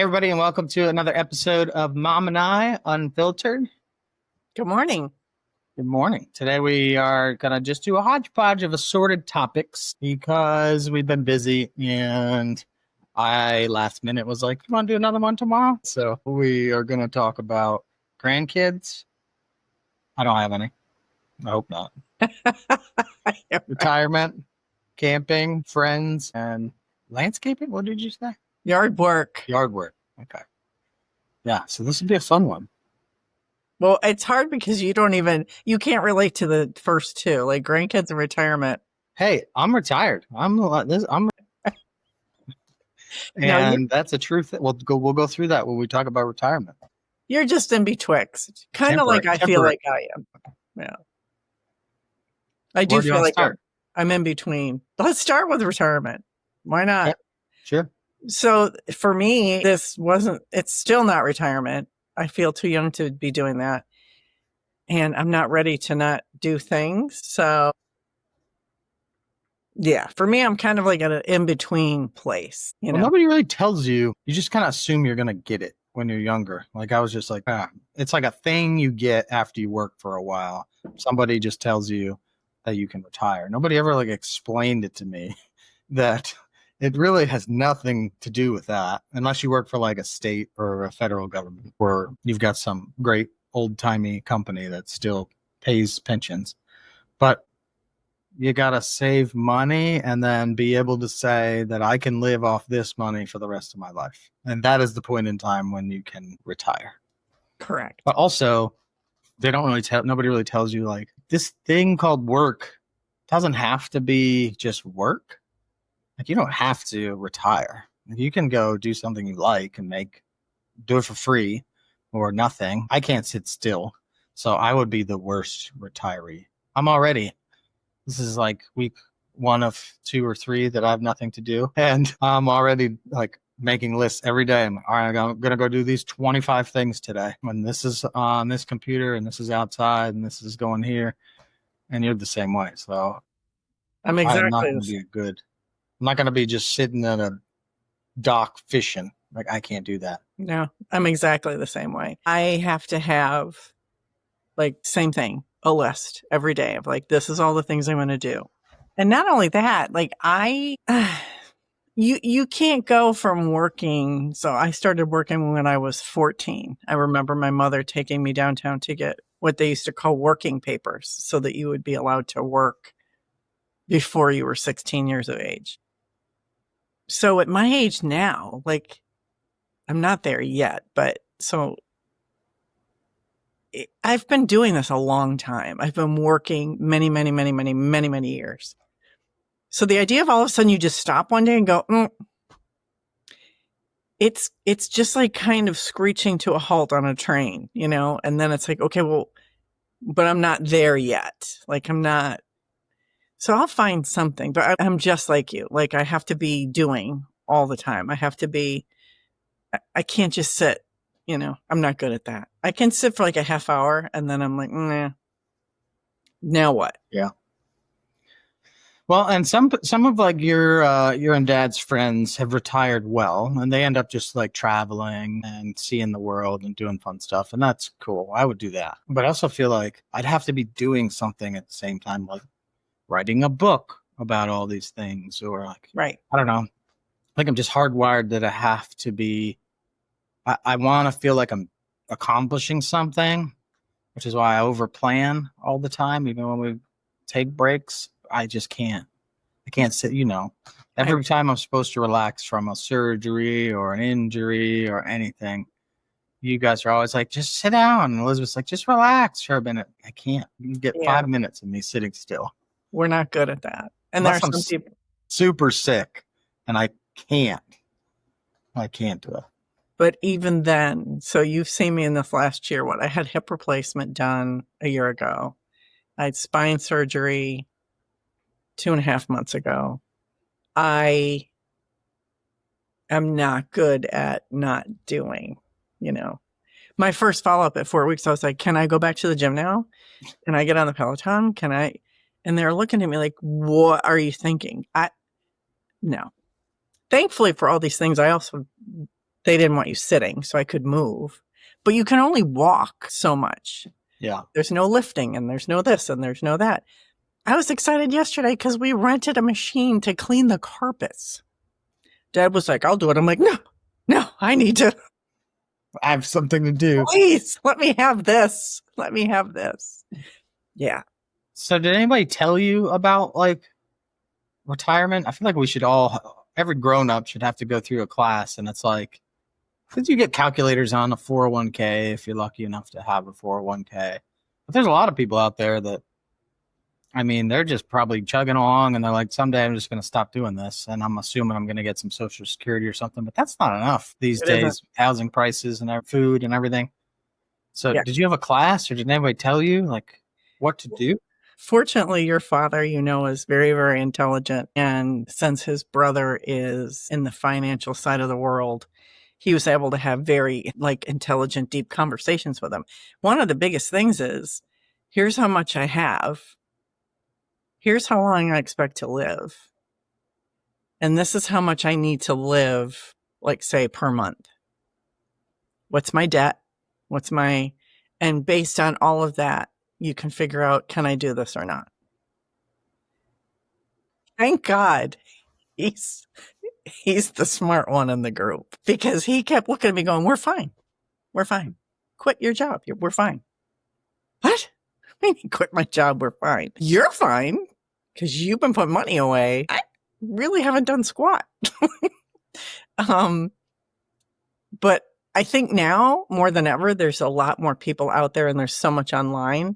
Hey, everybody, and welcome to another episode of Mom and I Unfiltered. Good morning. Good morning. Today we are going to just do a hodgepodge of assorted topics because we've been busy and I last minute was like, you want to do another one tomorrow? So we are going to talk about grandkids. I don't have any. I hope not. Retirement, camping, friends, and landscaping. What did you say? Yard work. Yard work. Okay. Yeah. So this would be a fun one. Well, it's hard because you can't relate to the first two, like grandkids and retirement. Hey, I'm retired. And that's a truth. We'll go through that when we talk about retirement. You're just in betwixt, kind of like I feel like I am. Yeah, I do feel like I'm in between. Let's start with retirement. Why not? Yeah, sure. So for me, it's still not retirement. I feel too young to be doing that. And I'm not ready to not do things. So yeah, for me, I'm kind of like at an in-between place. Nobody really tells you. You just kind of assume you're going to get it when you're younger. Like I was just like, it's like a thing you get after you work for a while. Somebody just tells you that you can retire. Nobody ever like explained it to me that it really has nothing to do with that unless you work for like a state or a federal government where you've got some great old-timey company that still pays pensions. But you got to save money and then be able to say that I can live off this money for the rest of my life. And that is the point in time when you can retire. Correct. But also, nobody really tells you like this thing called work doesn't have to be just work. Like you don't have to retire. You can go do something you like and do it for free or nothing. I can't sit still. So I would be the worst retiree. This is like week 1 of 2 or 3 that I have nothing to do. And I'm already like making lists every day. I'm going to go do these 25 things today. And this is on this computer and this is outside and this is going here. And you're the same way. So I'm not going to be good. I'm not going to be just sitting at a dock fishing. Like I can't do that. No, I'm exactly the same way. I have to have like same thing, a list every day of like, this is all the things I'm going to do. And not only that, like you can't go from working. So I started working when I was 14. I remember my mother taking me downtown to get what they used to call working papers so that you would be allowed to work before you were 16 years of age. So at my age now, like I'm not there yet, but so I've been doing this a long time. I've been working many, many, many, many, many, many years. So the idea of all of a sudden you just stop one day and go, it's just like kind of screeching to a halt on a train, and then it's like, okay, well, but I'm not there yet. Like I'm not. So I'll find something, but I'm just like you. Like I have to be doing all the time. I can't just sit, I'm not good at that. I can sit for like a half hour and then I'm like, nah, now what? Yeah. Well, and some of like your and dad's friends have retired well and they end up just like traveling and seeing the world and doing fun stuff. And that's cool. I would do that. But I also feel like I'd have to be doing something at the same time, like writing a book about all these things or like, right. I don't know. Like I'm just hardwired that I have to be, I want to feel like I'm accomplishing something, which is why I overplan all the time. Even when we take breaks, I just can't. I can't sit, every time I'm supposed to relax from a surgery or an injury or anything, you guys are always like, just sit down. And Elizabeth's like, just relax for a minute. I can't. You get 5 minutes of me sitting still. We're not good at that. And there are some people super sick and I can't do it. But even then, so you've seen me in this last year, I had hip replacement done a year ago. I had spine surgery 2.5 months ago. I am not good at not doing, My first follow-up at 4 weeks, I was like, can I go back to the gym now? Can I get on the Peloton? Can I? And they're looking at me like, what are you thinking? No. Thankfully for all these things, I also They didn't want you sitting, so I could move. But you can only walk so much. Yeah. There's no lifting and there's no this and there's no that. I was excited yesterday because we rented a machine to clean the carpets. Dad was like, I'll do it. I'm like, no, I need to. I have something to do. Please, let me have this. Let me have this. Yeah. So did anybody tell you about like retirement? I feel like we should all, every grown up should have to go through a class. And it's like, because you get calculators on a 401k if you're lucky enough to have a 401k. But there's a lot of people out there that, I mean, they're just probably chugging along and they're like, someday I'm just going to stop doing this. And I'm assuming I'm going to get some social security or something, but that's not enough these days, housing prices and food and everything. So Did you have a class or did anybody tell you like what to do? Fortunately, your father, is very, very intelligent. And since his brother is in the financial side of the world, he was able to have very intelligent, deep conversations with him. One of the biggest things is, here's how much I have. Here's how long I expect to live. And this is how much I need to live, say, per month. What's my debt? And based on all of that, you can figure out, can I do this or not? Thank God he's the smart one in the group, because he kept looking at me going, we're fine. We're fine. Quit your job. We're fine. What? I mean, quit my job. We're fine. You're fine because you've been putting money away. I really haven't done squat. But I think now more than ever, there's a lot more people out there and there's so much online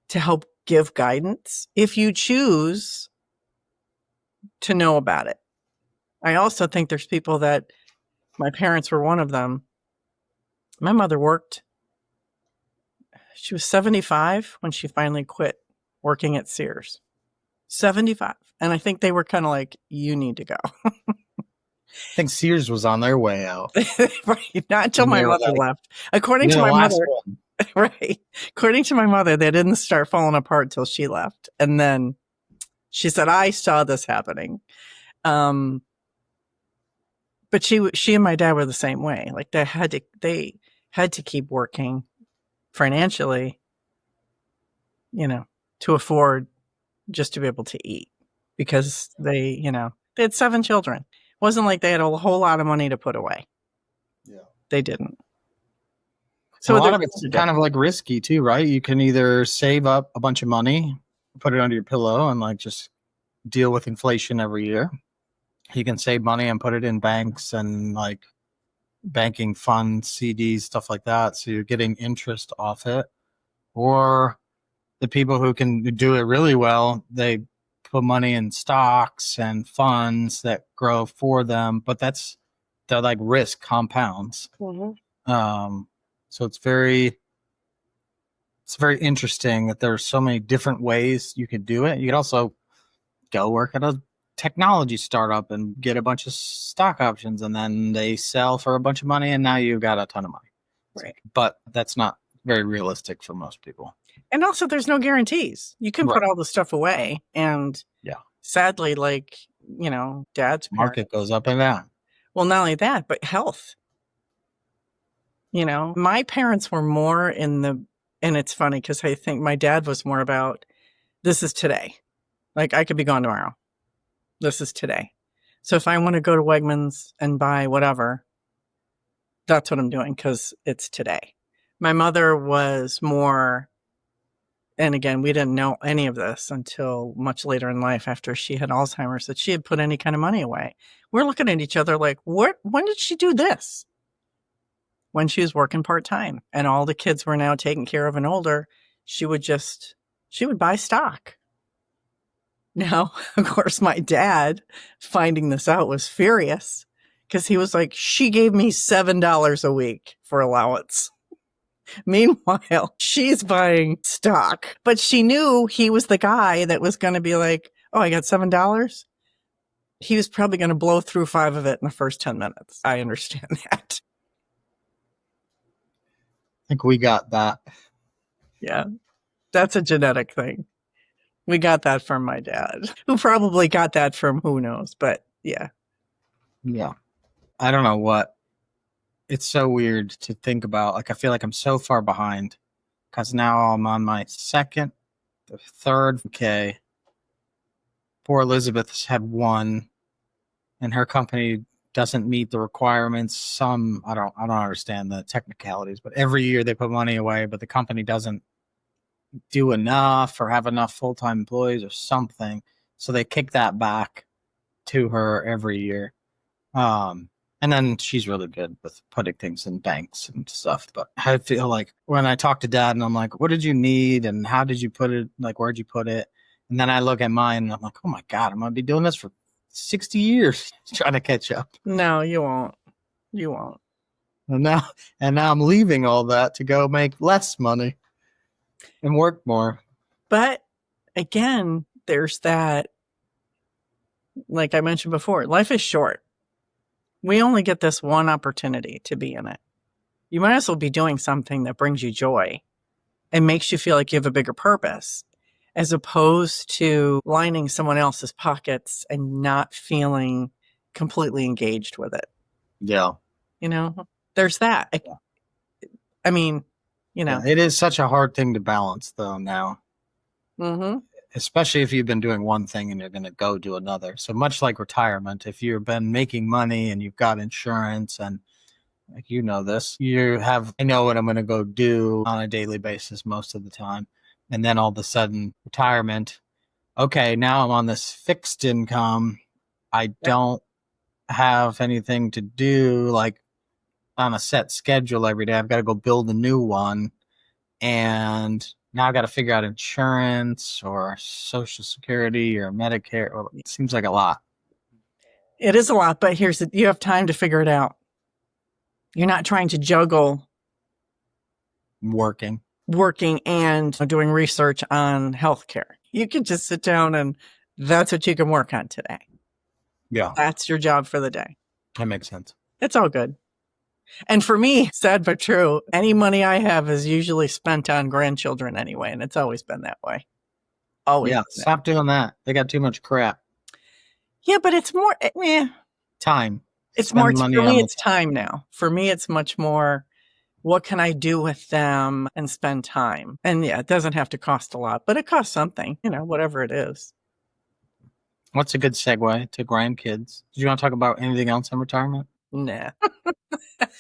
to help give guidance if you choose to know about it. I also think there's people that, my parents were one of them. My mother worked. She was 75 when she finally quit working at Sears. 75. And I think they were kind of like, you need to go. I think Sears was on their way out. Right. Not until my mother left. According to my mother. Right. According to my mother, they didn't start falling apart till she left. And then she said, I saw this happening. But she and my dad were the same way. Like they had to keep working financially, to afford just to be able to eat, because they had 7 children. It wasn't like they had a whole lot of money to put away. Yeah. They didn't. So a lot of it's kind of like risky too, right? You can either save up a bunch of money, put it under your pillow and just deal with inflation every year. You can save money and put it in banks and banking funds, CDs, stuff like that. So you're getting interest off it. Or the people who can do it really well, they put money in stocks and funds that grow for them, but they're risk compounds. Mm-hmm. So it's very interesting that there's so many different ways you can do it. You could also go work at a technology startup and get a bunch of stock options, and then they sell for a bunch of money, and now you've got a ton of money. Right. But that's not very realistic for most people. And also there's no guarantees. You can put all the stuff away, and sadly, dad's market goes up and down. Well, not only that, but health. My parents were more and it's funny because I think my dad was more about, this is today. I could be gone tomorrow. This is today. So if I want to go to Wegmans and buy whatever, that's what I'm doing because it's today. My mother was more, and again, we didn't know any of this until much later in life after she had Alzheimer's, that she had put any kind of money away. We're looking at each other like, when did she do this? When she was working part-time and all the kids were now taken care of and older, she would buy stock. Now, of course, my dad finding this out was furious because he was like, she gave me $7 a week for allowance. Meanwhile, she's buying stock, but she knew he was the guy that was going to be like, oh, I got $7. He was probably going to blow through 5 of it in the first 10 minutes. I understand that. I think we got that. Yeah, that's a genetic thing. We got that from my dad, who probably got that from who knows, but yeah. Yeah. I don't know what it's so weird to think about. Like, I feel like I'm so far behind because now I'm on my second, the third. Okay. Poor Elizabeth's had one, and her company doesn't meet the requirements. I don't understand the technicalities, but every year they put money away, but the company doesn't do enough or have enough full-time employees or something. So they kick that back to her every year. Um, and then she's really good with putting things in banks and stuff. But I feel like when I talk to dad and I'm like, what did you need? And how did you put it? Like, where'd you put it? And then I look at mine and I'm like, oh my God, I'm going to be doing this for 60 years trying to catch up. No, you won't. You won't. And now I'm leaving all that to go make less money and work more. But again, there's that, like I mentioned before, life is short. We only get this one opportunity to be in it. You might as well be doing something that brings you joy and makes you feel like you have a bigger purpose, as opposed to lining someone else's pockets and not feeling completely engaged with it. Yeah. You know, there's that. I mean, you know. Yeah, it is such a hard thing to balance, though, now. Mm-hmm. Especially if you've been doing one thing and you're going to go do another. So much like retirement, if you've been making money and you've got insurance and like you know this, I know what I'm going to go do on a daily basis most of the time. And then all of a sudden, retirement, okay, now I'm on this fixed income. I don't have anything to do like on a set schedule every day. I've got to go build a new one. And now I got to figure out insurance or Social Security or Medicare. Well, it seems like a lot. It is a lot, but you have time to figure it out. You're not trying to juggle Working and doing research on healthcare. You can just sit down and that's what you can work on today. Yeah. That's your job for the day. That makes sense. It's all good. And for me, sad but true, any money I have is usually spent on grandchildren anyway, and it's always been that way. Always. Yeah, stop doing that. They got too much crap. Yeah, but it's more time. It's more for me. It's time now. For me, it's much more. What can I do with them and spend time? And yeah, it doesn't have to cost a lot, but it costs something. Whatever it is. What's a good segue to grandkids? Did you want to talk about anything else in retirement? Nah.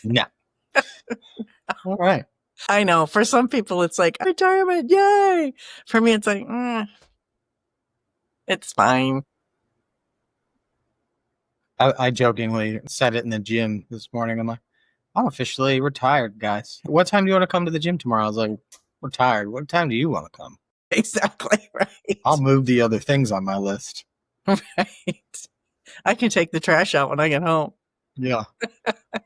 No. All right. I know. For some people, it's like retirement, yay. For me, it's like, it's fine. I jokingly said it in the gym this morning. I'm like, I'm officially retired, guys. What time do you want to come to the gym tomorrow? I was like, we're tired. What time do you want to come? Exactly right. I'll move the other things on my list. Right. I can take the trash out when I get home. Yeah.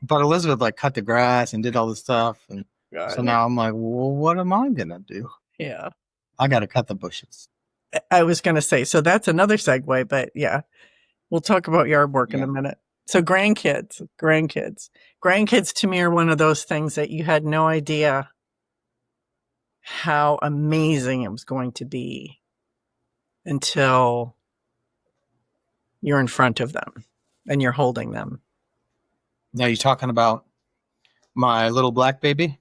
But Elizabeth cut the grass and did all the stuff. And so now I'm like, well, what am I going to do? Yeah. I got to cut the bushes. I was going to say, so that's another segue, but yeah, we'll talk about yard work in a minute. So grandkids to me are one of those things that you had no idea how amazing it was going to be until you're in front of them and you're holding them. Now you're talking about my little black baby?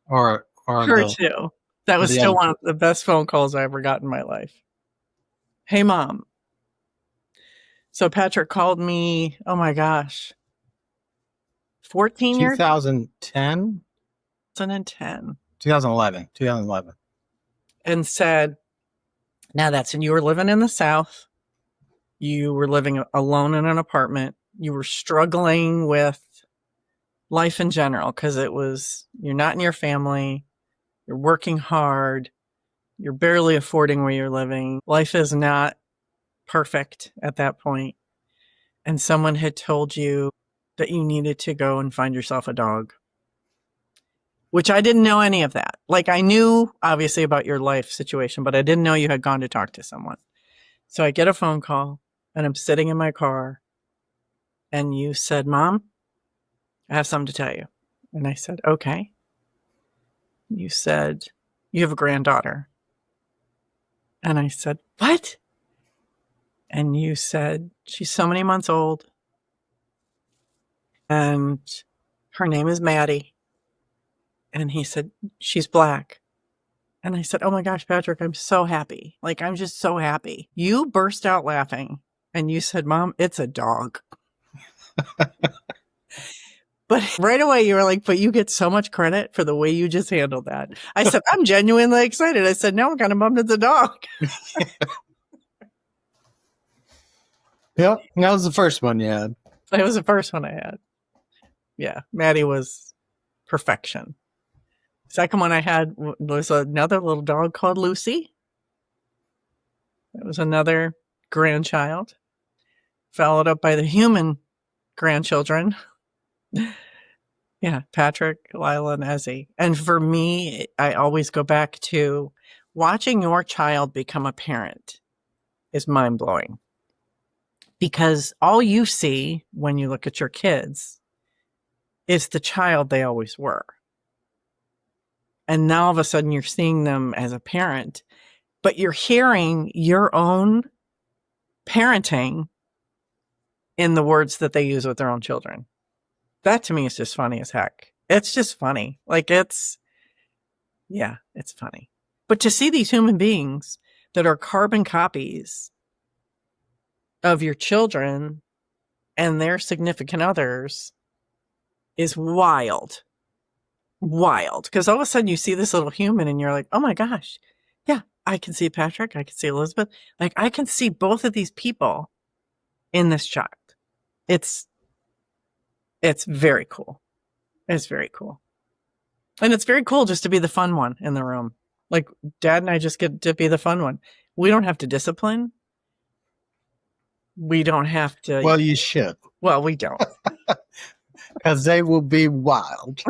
Or her too. That was still one of the best phone calls I ever got in my life. Hey, Mom. So Patrick called me, oh my gosh, 14 years? 2010? 2011. And said, now that's when you were living in the South. You were living alone in an apartment. You were struggling with life in general because you're not in your family. You're working hard. You're barely affording where you're living. Life is not perfect at that point. And someone had told you that you needed to go and find yourself a dog, which I didn't know any of that. Like, I knew obviously about your life situation, but I didn't know you had gone to talk to someone. So I get a phone call and I'm sitting in my car and you said, Mom, I have something to tell you. And I said, okay. You said, you have a granddaughter. And I said, what? And you said, she's so many months old. and her name is Maddie. And he said, she's black. And I said, oh my gosh, Patrick, I'm so happy. Like, I'm just so happy. You burst out laughing and you said, Mom, it's a dog. But right away you were like, but you get so much credit for the way you just handled that. I said, I'm genuinely excited. I said, no, I'm kind of bummed it's a dog. Yep. That was the first one you had. That was the first one I had. Yeah. Maddie was perfection. Second one I had was another little dog called Lucy. It was another grandchild, followed up by the human grandchildren. Yeah, Patrick, Lila, and Ezzy. And for me, I always go back to watching your child become a parent is mind-blowing. Because all you see when you look at your kids is the child they always were. And now all of a sudden you're seeing them as a parent, but you're hearing your own parenting in the words that they use with their own children. That to me is just funny as heck. It's just funny. Like it's funny. But to see these human beings that are carbon copies of your children and their significant others is wild. Wild. Because all of a sudden you see this little human and you're like, oh my gosh, yeah, I can see Patrick. I can see Elizabeth. Like I can see both of these people in this child. It's very cool. It's very cool. And it's very cool just to be the fun one in the room. Like Dad and I just get to be the fun one. We don't have to discipline. We don't have to. Well, you should. Well, we don't. Because they will be wild.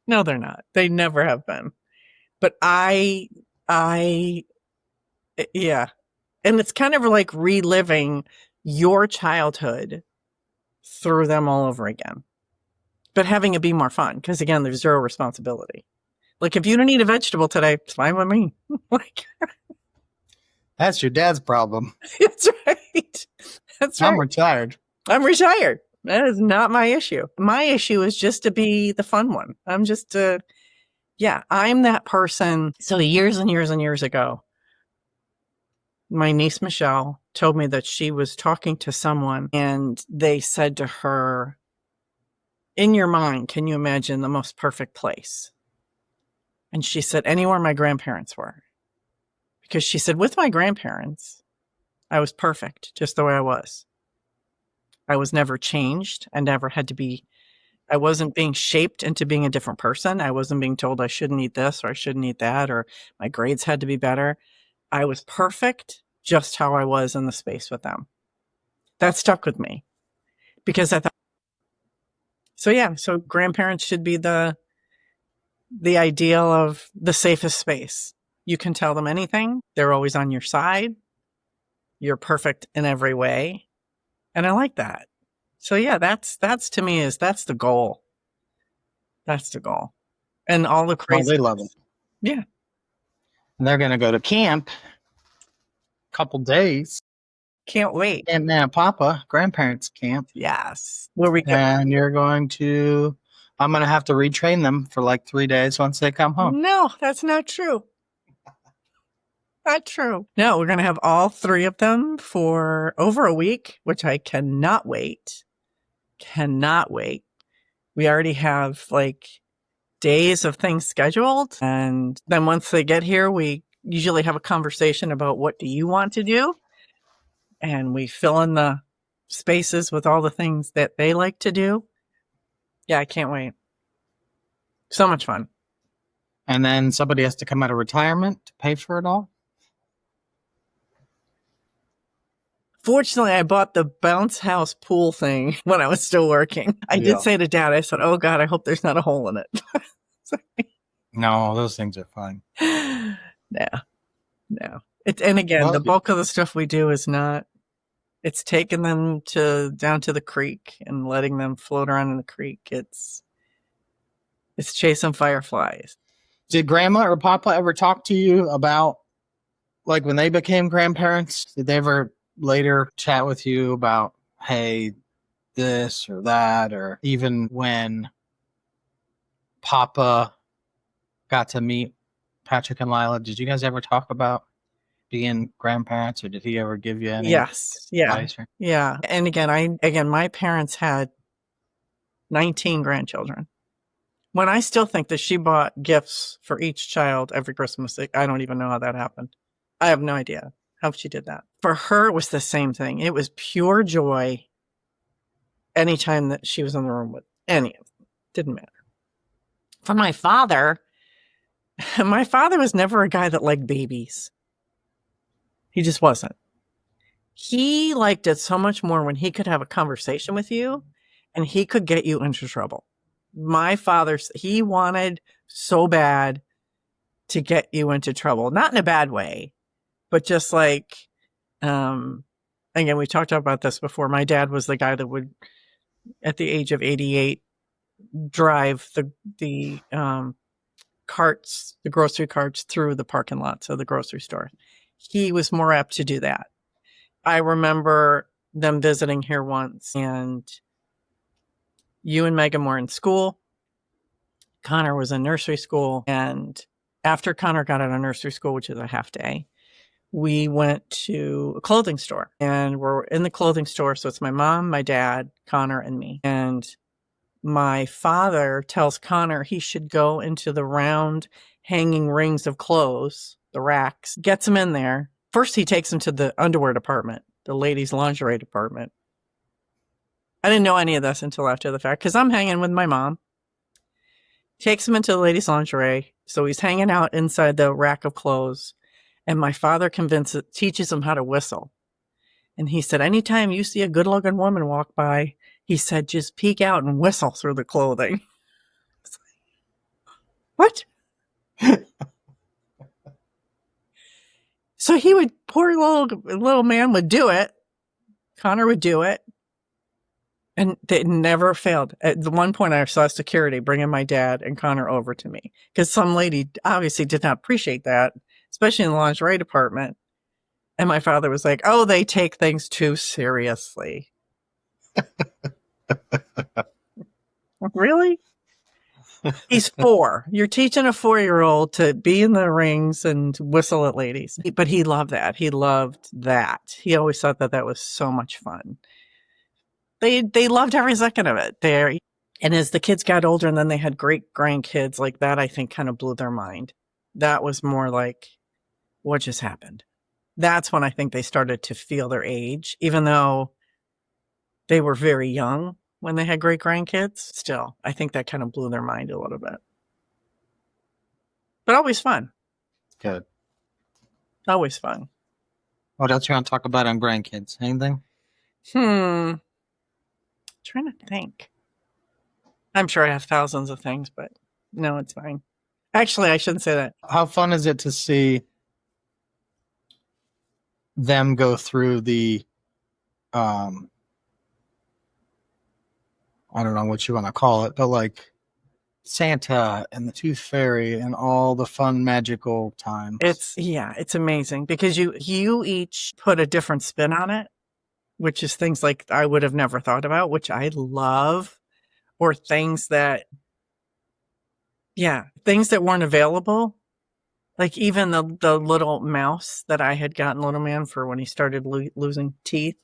No, they're not. They never have been. But yeah. And it's kind of like reliving your childhood through them all over again. But having it be more fun. Because again, there's zero responsibility. Like if you don't eat a vegetable today, it's fine with me. Like that's your dad's problem. That's right. That's right. I'm retired. I'm retired. That is not my issue. My issue is just to be the fun one. I'm just I'm that person. So years and years and years ago, my niece Michelle told me that she was talking to someone and they said to her, in your mind, can you imagine the most perfect place? And she said, anywhere my grandparents were. Because she said, with my grandparents, I was perfect, just the way I was. I was never changed. I never had to be, I wasn't being shaped into being a different person. I wasn't being told I shouldn't eat this or I shouldn't eat that or my grades had to be better. I was perfect just how I was in the space with them. That stuck with me because I thought, so grandparents should be the ideal of the safest space. You can tell them anything. They're always on your side. You're perfect in every way. And I like that. So yeah, that's to me that's the goal. That's the goal. And all the crazy. Oh, they love it. Yeah. And they're going to go to camp a couple days. Can't wait. Camp Nana Papa, grandparents camp. Yes. Where we get. And I'm going to have to retrain them for like 3 days once they come home. No, that's not true. Not true. No, we're going to have all 3 of them for over a week, which I cannot wait. Cannot wait. We already have like days of things scheduled. And then once they get here, we usually have a conversation about what do you want to do? And we fill in the spaces with all the things that they like to do. Yeah, I can't wait. So much fun. And then somebody has to come out of retirement to pay for it all. Fortunately, I bought the bounce house pool thing when I was still working. I did say to Dad, I said, oh God, I hope there's not a hole in it. No, those things are fine. No. And again, the bulk of the stuff we do is not, it's taking them down to the creek and letting them float around in the creek. It's chasing fireflies. Did Grandma or Papa ever talk to you about, like, when they became grandparents? Did they ever later chat with you about, hey, this or that, or even when Papa got to meet Patrick and Lila, did you guys ever talk about being grandparents, or did he ever give you any Yes. Yeah. advice? Yeah. And again, my parents had 19 grandchildren. When I still think that she bought gifts for each child every Christmas, I don't even know how that happened. I have no idea how she did that. For her, it was the same thing. It was pure joy anytime that she was in the room with any of them. Didn't matter. For my father was never a guy that liked babies. He just wasn't. He liked it so much more when he could have a conversation with you and he could get you into trouble. My father, he wanted so bad to get you into trouble, not in a bad way, but just like, again, we talked about this before. My dad was the guy that would, at the age of 88, drive the carts, the grocery carts through the parking lots of the grocery store. He was more apt to do that. I remember them visiting here once, and you and Megan were in school. Connor was in nursery school, and after Connor got out of nursery school, which is a half day, we went to a clothing store, and we're in the clothing store. So it's my mom, my dad, Connor, and me. And my father tells Connor he should go into the round hanging rings of clothes, the racks, gets him in there. First, he takes him to the underwear department, the ladies' lingerie department. I didn't know any of this until after the fact because I'm hanging with my mom. Takes him into the ladies' lingerie. So he's hanging out inside the rack of clothes. And my father teaches him how to whistle. And he said, anytime you see a good-looking woman walk by, he said, just peek out and whistle through the clothing. What? So he would, poor little man would do it. Connor would do it. And it never failed. At the one point, I saw security bringing my dad and Connor over to me because some lady obviously did not appreciate that, especially in the lingerie department. And my father was like, oh, they take things too seriously. Really? He's 4. You're teaching a 4-year-old to be in the rings and whistle at ladies. But he loved that. He loved that. He always thought that was so much fun. They loved every second of it there. And as the kids got older and then they had great grandkids, like that, I think kind of blew their mind. That was more like, what just happened? That's when I think they started to feel their age, even though they were very young when they had great grandkids. Still, I think that kind of blew their mind a little bit. But always fun. Good. Always fun. What else you want to talk about on grandkids? Anything? Trying to think. I'm sure I have thousands of things, but no, it's fine. Actually, I shouldn't say that. How fun is it to see them go through the, I don't know what you want to call it, but like Santa and the Tooth Fairy and all the fun magical times? It's amazing because you each put a different spin on it, which is things like I would have never thought about, which I love, or things that weren't available. Like even the little mouse that I had gotten Little Man for when he started losing teeth.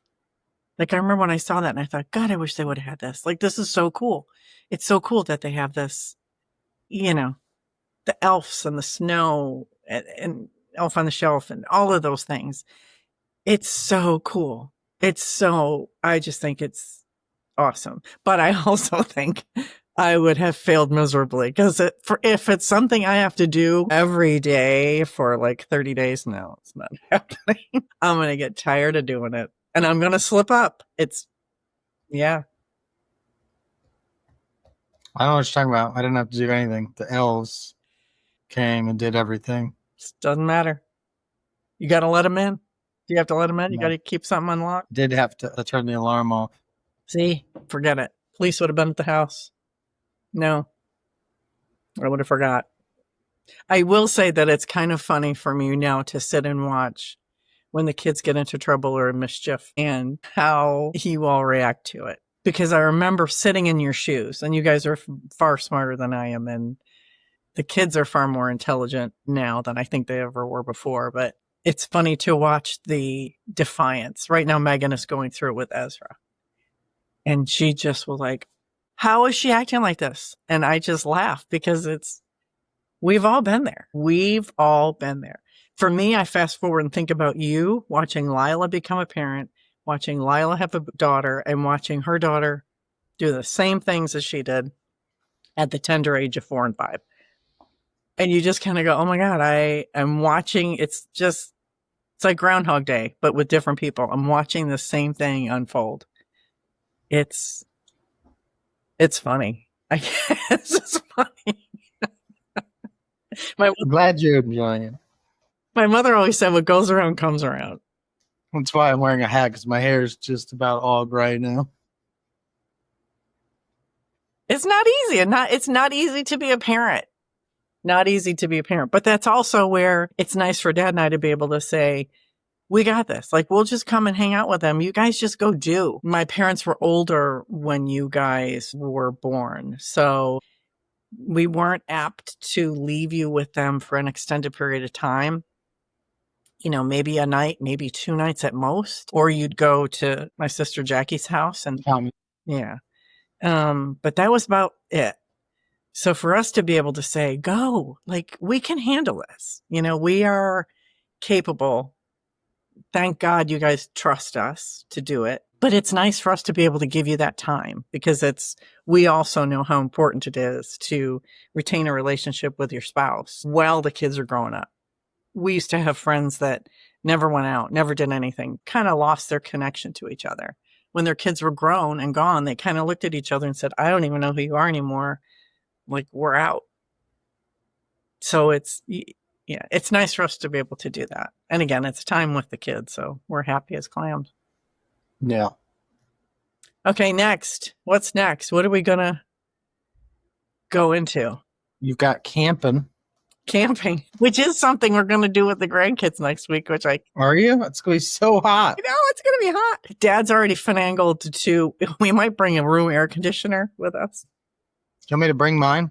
Like I remember when I saw that and I thought, God, I wish they would have had this. Like, this is so cool. It's so cool that they have this, the elves and the snow and Elf on the Shelf and all of those things. It's so cool. I just think it's awesome. But I also think I would have failed miserably because if it's something I have to do every day for like 30 days, no, it's not happening. I'm going to get tired of doing it and I'm going to slip up. I don't know what you're talking about. I didn't have to do anything. The elves came and did everything. It doesn't matter. You got to let them in. Do you have to let them in? You No. got to keep something unlocked? Did have to turn the alarm off. See, forget it. Police would have been at the house. No, I would have forgot. I will say that it's kind of funny for me now to sit and watch when the kids get into trouble or mischief and how you all react to it. because I remember sitting in your shoes, and you guys are far smarter than I am, and the kids are far more intelligent now than I think they ever were before. But it's funny to watch the defiance. Right now, Megan is going through it with Ezra. And she just was like, how is she acting like this? And I just laugh because we've all been there. We've all been there. For me, I fast forward and think about you watching Lila become a parent, watching Lila have a daughter, and watching her daughter do the same things as she did at the tender age of 4 and 5. And you just kind of go, oh my God, I am watching. It's like Groundhog Day, but with different people. I'm watching the same thing unfold. It's funny. I guess it's funny. I'm glad you're enjoying it. My mother always said, what goes around comes around. That's why I'm wearing a hat, because my hair is just about all gray now. It's not easy. It's not easy to be a parent. Not easy to be a parent. But that's also where it's nice for Dad and I to be able to say, we got this. Like, we'll just come and hang out with them. You guys just go do. My parents were older when you guys were born. So we weren't apt to leave you with them for an extended period of time. You know, maybe a night, maybe 2 nights at most, or you'd go to my sister Jackie's house and yeah. But that was about it. So for us to be able to say, go, like, we can handle this. You know, we are capable. Thank God you guys trust us to do it. But it's nice for us to be able to give you that time, because we also know how important it is to retain a relationship with your spouse while the kids are growing up. We used to have friends that never went out, never did anything, kind of lost their connection to each other. When their kids were grown and gone, they kind of looked at each other and said, I don't even know who you are anymore. Like, we're out. So it's nice for us to be able to do that. And again, it's time with the kids. So we're happy as clams. Yeah. Okay, next. What's next? What are we going to go into? You've got camping. Camping, which is something we're going to do with the grandkids next week, Are you? It's going to be so hot. I know, it's going to be hot. Dad's already finagled we might bring a room air conditioner with us. Do you want me to bring mine?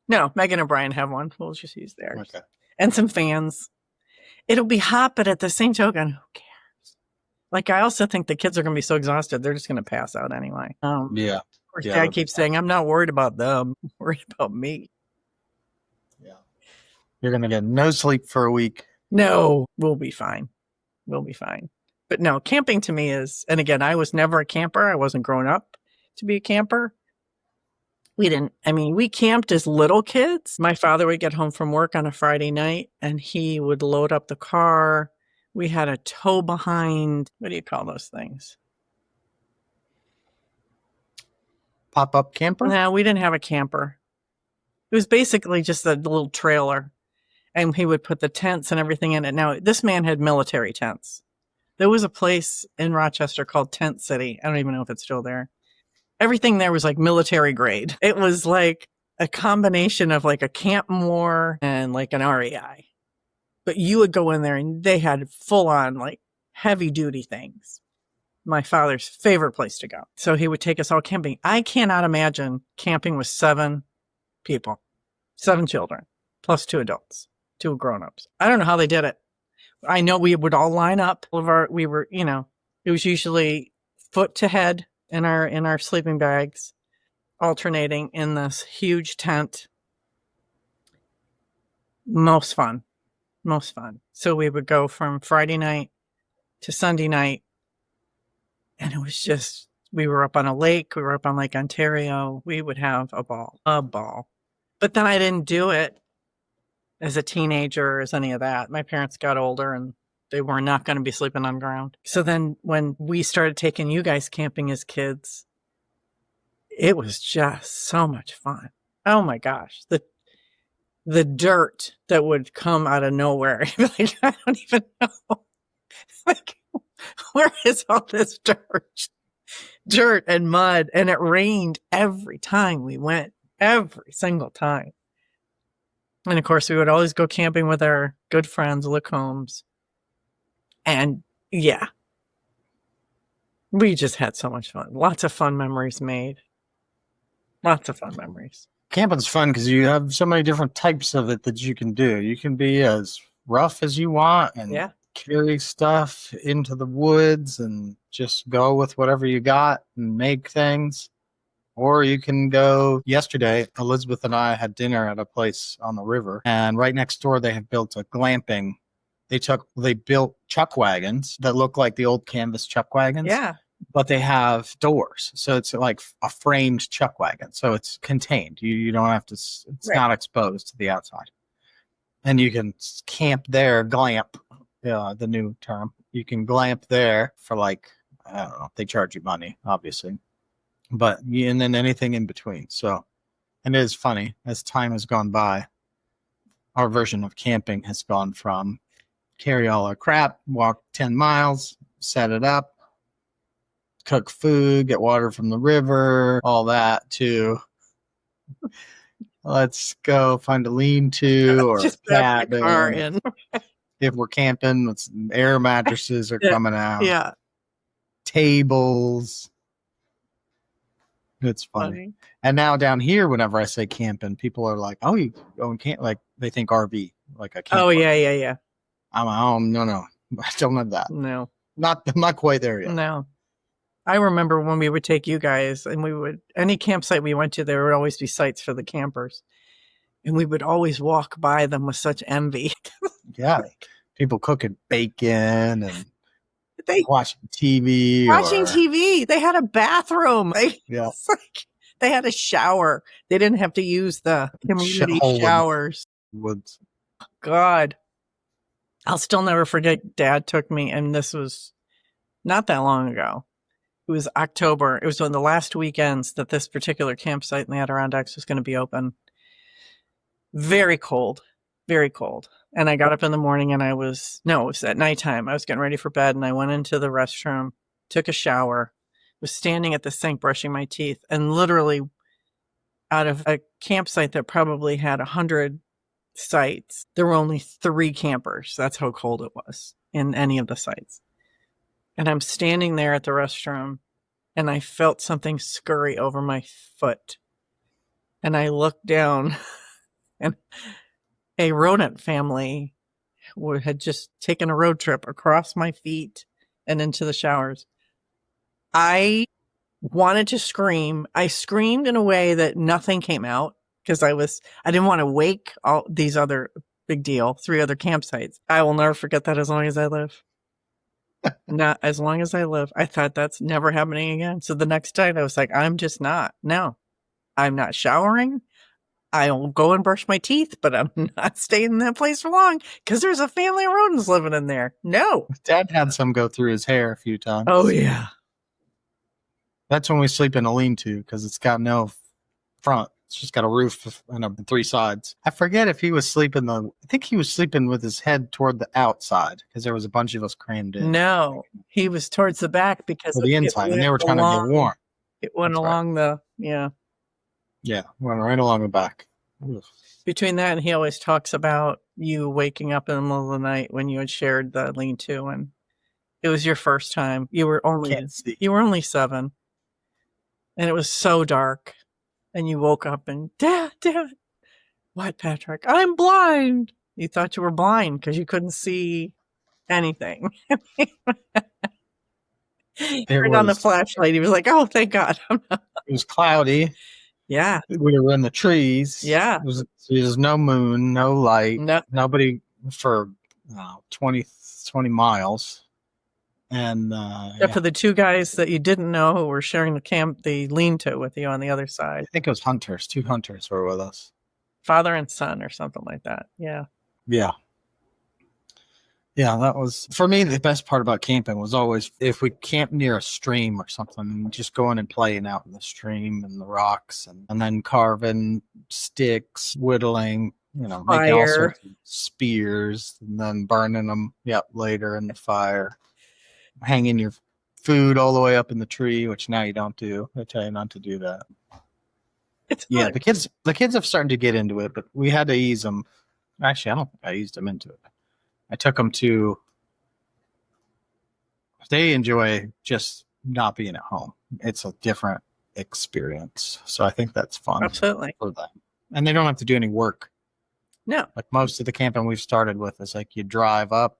No, Megan and Brian have one. We'll just use theirs. Okay. And some fans. It'll be hot, but at the same token, who cares? Like, I also think the kids are going to be so exhausted, they're just going to pass out anyway. Yeah. Of course, Dad keeps saying, I'm not worried about them. I'm worried about me. Yeah. You're going to get no sleep for a week. No, we'll be fine. We'll be fine. But no, camping to me is, and again, I was never a camper. I wasn't grown up to be a camper. We camped as little kids. My father would get home from work on a Friday night and he would load up the car. We had a tow behind. What do you call those things? Pop-up camper? No, we didn't have a camper. It was basically just a little trailer. And he would put the tents and everything in it. Now, this man had military tents. There was a place in Rochester called Tent City. I don't even know if it's still there. Everything there was like military grade. It was like a combination of like a Camp Moore and like an REI. But you would go in there and they had full on like heavy duty things. My father's favorite place to go. So he would take us all camping. I cannot imagine camping with 7 people, 7 children, plus 2 adults, 2 grown-ups. I don't know how they did it. I know we would all line up. It was usually foot to head in our sleeping bags, alternating in this huge tent. Most fun. So we would go from Friday night to Sunday night. And it was just, we were up on a lake. We were up on Lake Ontario. We would have a ball. But then I didn't do it as a teenager or as any of that. My parents got older and they were not going to be sleeping on ground. So then when we started taking you guys camping as kids, it was just so much fun. Oh my gosh. The dirt that would come out of nowhere. Like, I don't even know. Like, where is all this dirt? Dirt and mud. And it rained every time we went. Every single time. And of course, we would always go camping with our good friends, Laccombs. And yeah, We just had so much fun. Lots of fun memories made. Lots of fun memories. Camping's fun because you have so many different types of it that you can do. You can be as rough as you want and Yeah. carry stuff into the woods and just go with whatever you got and make things. Or you can go. Yesterday, Elizabeth and I had dinner at a place on the river, and right next door they have built a glamping. They built chuck wagons that look like the old canvas chuck wagons, Yeah. but they have doors, so it's like a framed chuck wagon, so it's contained. You don't have to. It's Right. not exposed to the outside, and you can camp there. Glamp, the new term. You can glamp there for like, I don't know. They charge you money, obviously, but and then anything in between. So, and it is funny as time has gone by. Our version of camping has gone from carry all our crap, walk 10 miles, set it up, cook food, get water from the river, all that, to let's go find a lean-to or Just a back the cabin. car in. If we're camping, air mattresses are coming out. Yeah. Tables. It's funny. And now down here, whenever I say camping, people are like, "Oh, you go and camp?" Like they think RV, like a camp. Oh, yeah. I'm like, "Oh, no, I don't have that. No. Not quite there yet." No. I remember when we would take you guys and any campsite we went to, there would always be sites for the campers. And we would always walk by them with such envy. Yeah. People cooking bacon and They watching TV. watching TV. They had a bathroom. Yeah. It's like they had a shower. They didn't have to use the community showers. Woods. God. I'll still never forget Dad took me, and this was not that long ago. It was October. It was one of the last weekends that this particular campsite in the Adirondacks was going to be open. Very cold. Very cold. And I got up in the morning and it was at nighttime. I was getting ready for bed and I went into the restroom, took a shower, was standing at the sink brushing my teeth, and literally out of a campsite that probably had 100 sites, there were only 3 campers. That's how cold it was in any of the sites. And I'm standing there at the restroom and I felt something scurry over my foot. And I looked down and a rodent family had just taken a road trip across my feet and into the showers. I wanted to scream. I screamed in a way that nothing came out because I didn't want to wake all these other 3 other campsites. I will never forget that as long as I live. Not as long as I live. I thought that's never happening again. So the next night I was like, I'm not showering. I'll go and brush my teeth, but I'm not staying in that place for long because there's a family of rodents living in there. No. Dad had some go through his hair a few times. Oh, yeah. That's when we sleep in a lean-to because it's got no front. It's just got a roof and 3 sides. I forget if he was sleeping I think he was sleeping with his head toward the outside because there was a bunch of us crammed in. No, he was towards the back because of the inside, and they were trying to get warm. It went along Yeah, went right along the back. Ugh. Between that and he always talks about you waking up in the middle of the night when you had shared the lean-to, and it was your first time. You were only 7, and it was so dark, and you woke up and Dad, what, Patrick? I'm blind. You thought you were blind because you couldn't see anything. Turned on the flashlight. He was like, "Oh, thank God." It was cloudy. Yeah. We were in the trees. Yeah. There's no moon, no light. No. Nobody for 20 miles. And except for the 2 guys that you didn't know who were sharing the lean-to with you on the other side. I think it was hunters. 2 hunters were with us. Father and son or something like that. Yeah. Yeah. Yeah, that was, for me, the best part about camping was always if we camped near a stream or something, just going and playing out in the stream and the rocks and then carving sticks, whittling, making all sorts of spears and then burning them later in the fire. Hanging your food all the way up in the tree, which now you don't do. I tell you not to do that. It's fun. The kids have started to get into it, but we had to ease them. Actually, I don't think I eased them into it. I took them to. They enjoy just not being at home. It's a different experience. So I think that's fun Absolutely. for them. And they don't have to do any work. No. Like most of the camping we've started with is like you drive up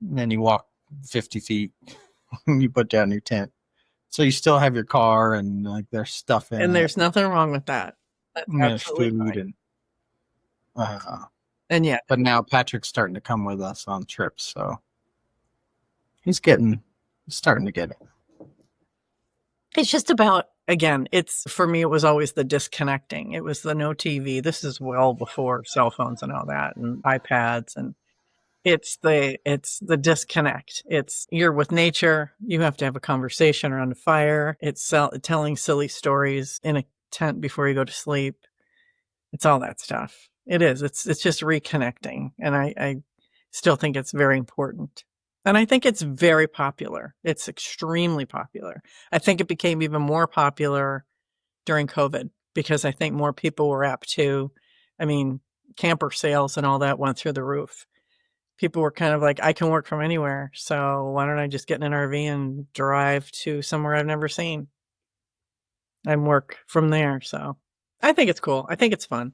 and then you walk 50 feet and you put down your tent. So you still have your car and like there's stuff in And it. there's nothing wrong with that. That's And there's absolutely food fine. and yeah, but now Patrick's starting to come with us on trips, so he's starting to get it. it's just about, again, it's for me, it was always the disconnecting. It was the no TV. This is well before cell phones and all that and iPads, and it's the disconnect. It's you're with nature. You have to have a conversation around a fire. It's telling silly stories in a tent before you go to sleep. It's all that stuff. It is. It's just reconnecting, and I still think it's very important. And I think it's very popular. It's extremely popular. I think it became even more popular during COVID because I think more people were apt to, I mean, camper sales and all that went through the roof. People were kind of like, I can work from anywhere. So why don't I just get in an RV and drive to somewhere I've never seen and work from there? So I think it's cool. I think it's fun.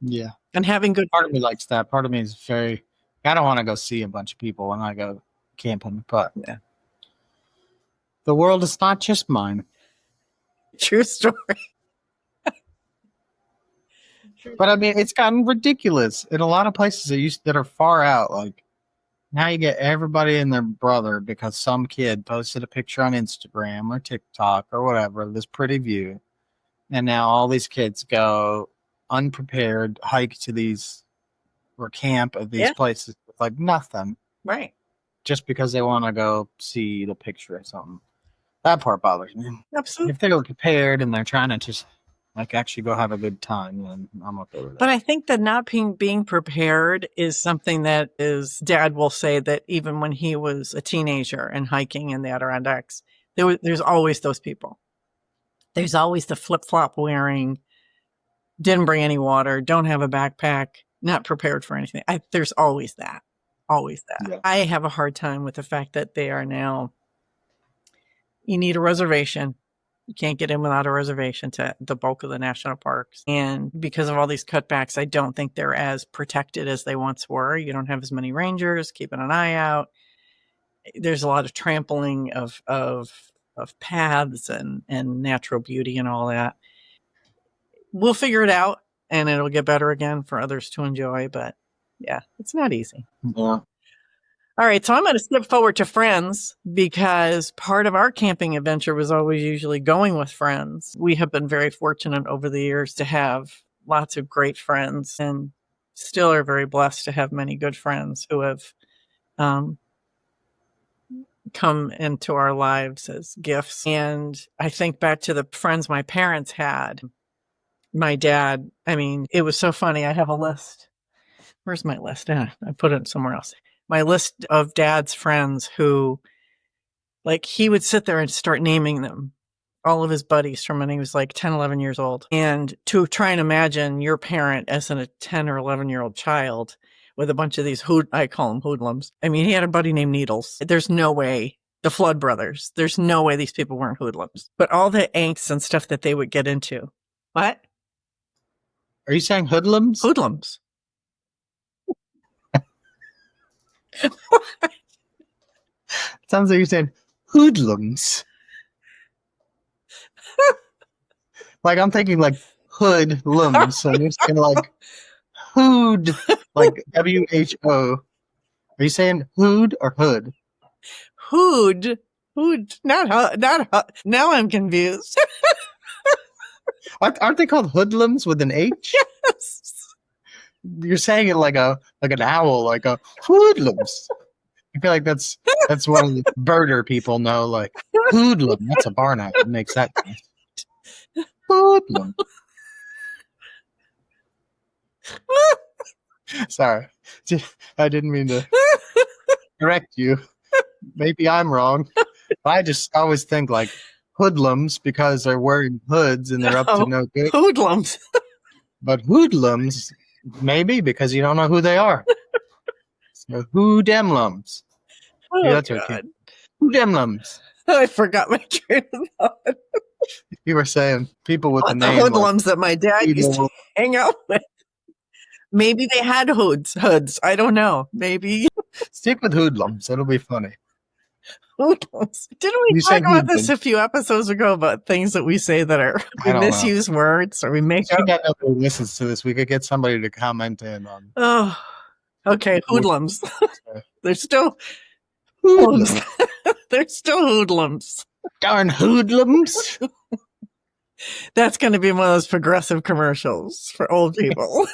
Yeah. And having good Part of me likes that. Part of me is very, I don't want to go see a bunch of people when I go camping, but yeah. The world is not just mine. True story. But I mean, it's gotten ridiculous in a lot of places that are far out. Like now, you get everybody and their brother because some kid posted a picture on Instagram or TikTok or whatever, this pretty view, and now all these kids go unprepared, hike to these or camp at these places with like nothing, right? Just because they want to go see the picture or something. That part bothers me. Absolutely. If they're prepared and they're trying to just like actually go have a good time, then I'm okay with that. But I think that not being prepared is something that is, Dad will say that even when he was a teenager and hiking in the Adirondacks, there's always those people. There's always the flip-flop wearing, didn't bring any water, don't have a backpack, not prepared for anything. There's always that. Always that. Yeah. I have a hard time with the fact that they are now, you need a reservation. You can't get in without a reservation to the bulk of the national parks. And because of all these cutbacks, I don't think they're as protected as they once were. You don't have as many rangers keeping an eye out. There's a lot of trampling of paths and natural beauty and all that. We'll figure it out and it'll get better again for others to enjoy. But yeah, it's not easy. Yeah. All right, so I'm going to skip forward to friends because part of our camping adventure was always usually going with friends. We have been very fortunate over the years to have lots of great friends and still are very blessed to have many good friends who have come into our lives as gifts. And I think back to the friends my parents had. My dad, I mean, it was so funny. I have a list. Where's my list? I put it somewhere else. My list of Dad's friends who, like, he would sit there and start naming them, all of his buddies from when he was like 10, 11 years old. And to try and imagine your parent as a 10 or 11-year-old child with a bunch of these, I call them hoodlums. I mean, he had a buddy named Needles. There's no way. The Flood brothers. There's no way these people weren't hoodlums. But all the angst and stuff that they would get into. What? Are you saying hoodlums? Hoodlums. Sounds like you're saying hoodlums. Like I'm thinking like hoodlums. So you're saying like hood, like WHO. Are you saying hood or hood? Hood. Not. Now I'm confused. Aren't they called hoodlums with an H? Yes. You're saying it like an owl, like a hoodlums. I feel like that's one of the birder people know, like hoodlum. That's a barn owl. It makes that noise. Hoodlum. Sorry, I didn't mean to correct you. Maybe I'm wrong. I just always think like hoodlums because they're wearing hoods and they're up to no good. Hoodlums. But hoodlums, maybe because you don't know who they are. So who demlums? Oh, yeah, that's God. okay. Who demlums? I forgot my train of thought. You were saying people with the The name like hoodlums that my dad used to hang out with. Maybe they had hoods. I don't know. Maybe stick with hoodlums. It'll be funny. hoodlums. Didn't we You talk say about this hoodlums. a few episodes ago about things that we say that are we I don't know. misuse words or we make She up? got nobody who listens to this. We could get somebody to comment in on. Oh, okay. Hoodlums. They're still Hoodlums. They're still hoodlums. Darn hoodlums. That's going to be one of those progressive commercials for old people.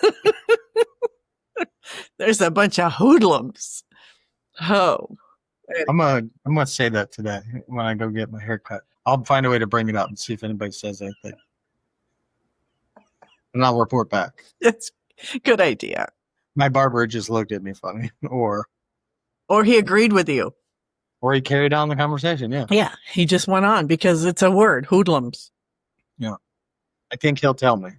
There's a bunch of hoodlums. Oh, I'm gonna say that today when I go get my hair cut. I'll find a way to bring it up and see if anybody says anything, and I'll report back. that's a good idea. My barber just looked at me funny, or he agreed with you. Or he carried on the conversation. Yeah. Yeah, he just went on because it's a word, hoodlums. Yeah. I think he'll tell me.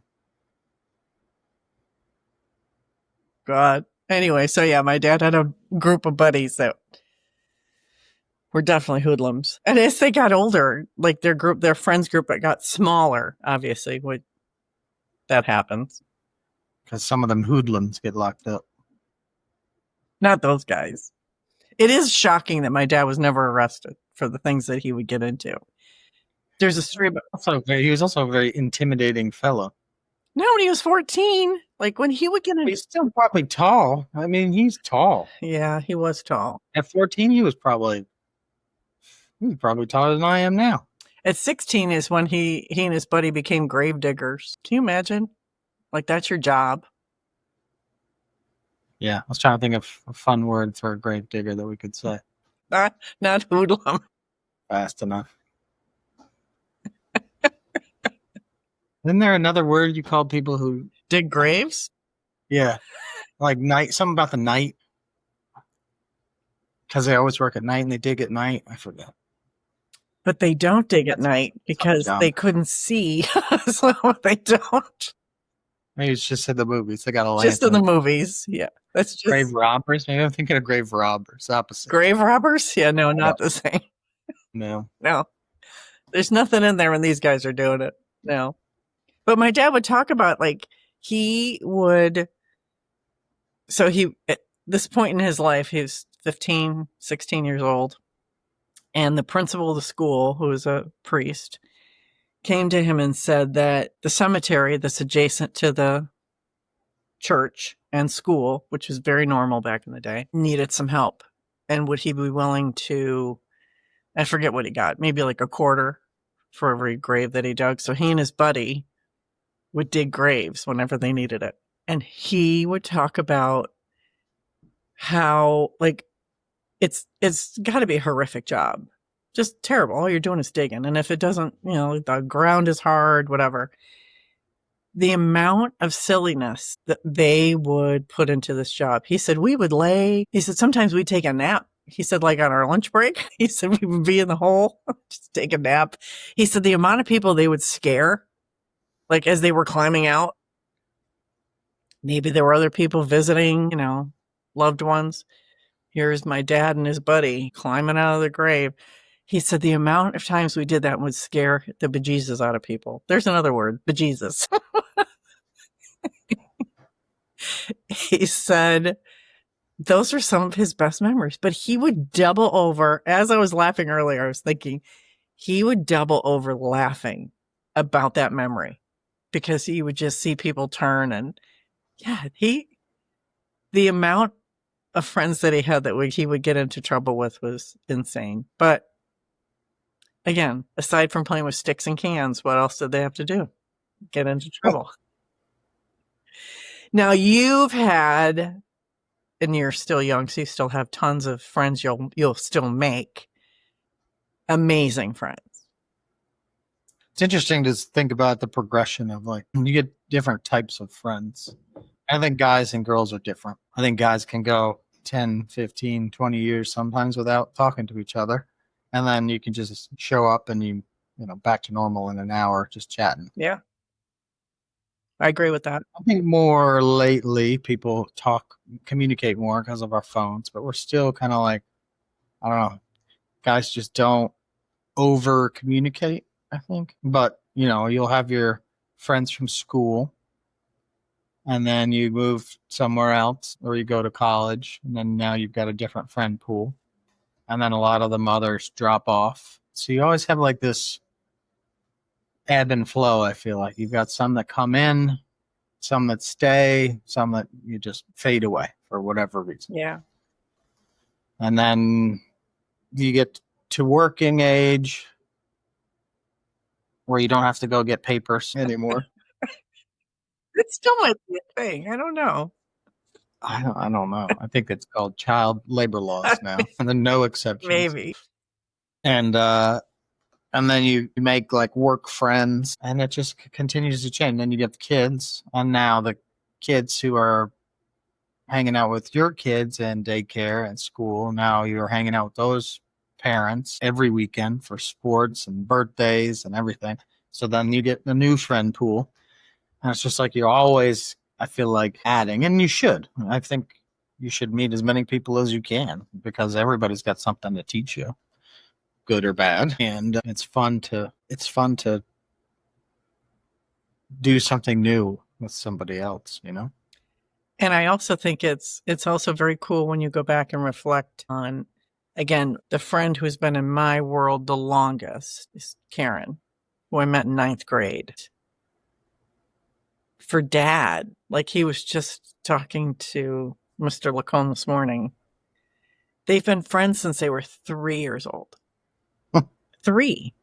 God. Anyway, so yeah, my dad had a group of buddies that were definitely hoodlums. And as they got older, like their friends group, it got smaller, obviously. That happens. Because some of them hoodlums get locked up. Not those guys. It is shocking that my dad was never arrested for the things that he would get into. There's a story about... He was also a very intimidating fellow. No, when he was 14, like when he would get in... He's still probably tall. I mean, he's tall. Yeah, he was tall. At 14, he was probably taller than I am now. At 16 is when he and his buddy became grave diggers. Can you imagine? Like, that's your job. Yeah, I was trying to think of a fun word for a grave digger that we could say. Not hoodlum. Fast enough. Isn't there another word you call people who dig graves? Yeah, like night. Something about the night, because they always work at night and they dig at night. I forget. But they don't dig at night because they couldn't see, so they don't. Maybe it's just in the movies. They got a lantern. Just in the movies, yeah. That's just grave robbers. Maybe I'm thinking of grave robbers. Opposite. Grave robbers? Yeah, no, not the same. No. There's nothing in there when these guys are doing it. No. But my dad would talk about, like, at this point in his life, he was 15, 16 years old. And the principal of the school, who was a priest, came to him and said that the cemetery that's adjacent to the church and school, which was very normal back in the day, needed some help. And would he be willing to, I forget what he got, maybe like a quarter for every grave that he dug. So he and his buddy would dig graves whenever they needed it. And he would talk about how, like, it's got to be a horrific job. Just terrible. All you're doing is digging. And if it doesn't, the ground is hard, whatever. The amount of silliness that they would put into this job. He said, sometimes we'd take a nap. He said, like on our lunch break, he said we would be in the hole, just take a nap. He said the amount of people they would scare, like as they were climbing out. Maybe there were other people visiting, loved ones. Here's my dad and his buddy climbing out of the grave. He said the amount of times we did that would scare the bejesus out of people. There's another word, bejesus. He said those are some of his best memories. But he would double over. As I was laughing earlier, I was thinking he would double over laughing about that memory because he would just see people turn. And the amount of friends that he had that he would get into trouble with was insane. But again, aside from playing with sticks and cans, what else did they have to do? Get into trouble. Now you've had, and you're still young, so you still have tons of friends you'll still make. Amazing friends. It's interesting to think about the progression of, like, you get different types of friends. I think guys and girls are different. I think guys can go 10, 15, 20 years sometimes without talking to each other. And then you can just show up and you back to normal in an hour, just chatting. Yeah. I agree with that. I think more lately people communicate more because of our phones, but we're still kind of like, I don't know, guys just don't over communicate, I think. But, you'll have your friends from school, and then you move somewhere else or you go to college, and then now you've got a different friend pool. And then a lot of the mothers drop off. So you always have like this ebb and flow, I feel like. You've got some that come in, some that stay, some that you just fade away for whatever reason. Yeah. And then you get to working age where you don't have to go get papers anymore. It still might be a thing. I don't know. I don't know. I think it's called child labor laws now, and then no exceptions. Maybe. And then you make like work friends, and it just continues to change. Then you get the kids, and now the kids who are hanging out with your kids in daycare and school, now you're hanging out with those parents every weekend for sports and birthdays and everything. So then you get the new friend pool, and it's just like you're always, I feel like, adding, and you should. I think you should meet as many people as you can because everybody's got something to teach you, good or bad, and it's fun to do something new with somebody else, And I also think it's also very cool when you go back and reflect on, again, the friend who's been in my world the longest is Karen, who I met in 9th grade. For Dad, like he was just talking to Mr. Lacombe this morning, they've been friends since they were 3 years old. 3.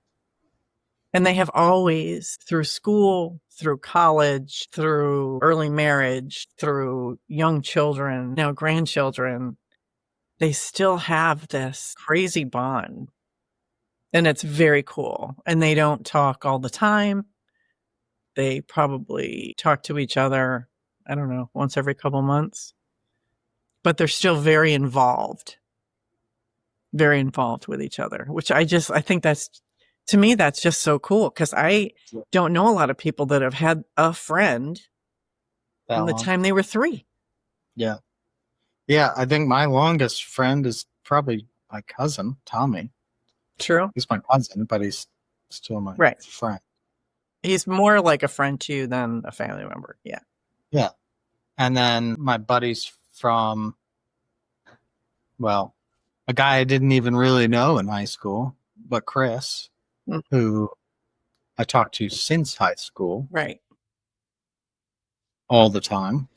And they have always, through school, through college, through early marriage, through young children, now grandchildren, they still have this crazy bond. And it's very cool. And they don't talk all the time. They probably talk to each other, I don't know, once every couple months. But they're still very involved with each other, which I think that's, to me, that's just so cool because I don't know a lot of people that have had a friend from the time they were 3. Yeah. Yeah, I think my longest friend is probably my cousin, Tommy. True. He's my cousin, but he's still my friend. He's more like a friend to you than a family member. Yeah. Yeah. And then my buddies from, well, a guy I didn't even really know in high school, but Chris, who I talked to since high school. Right. All the time.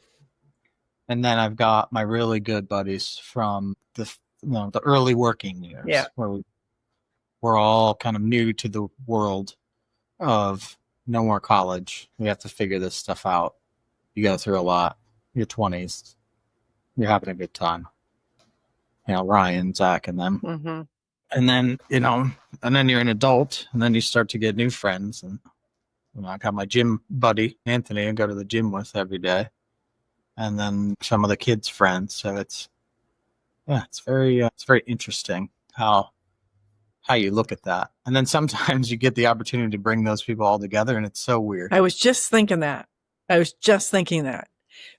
And then I've got my really good buddies from the early working years, where we're all kind of new to the world of no more college. We have to figure this stuff out. You go through a lot. Your 20s, you're having a good time. Ryan, Zach, and them. Mm-hmm. And then, and then you're an adult, and then you start to get new friends. And I got my gym buddy, Anthony, I go to the gym with every day. And then some of the kids' friends. So it's very interesting how you look at that. And then sometimes you get the opportunity to bring those people all together, and it's so weird. I was just thinking that.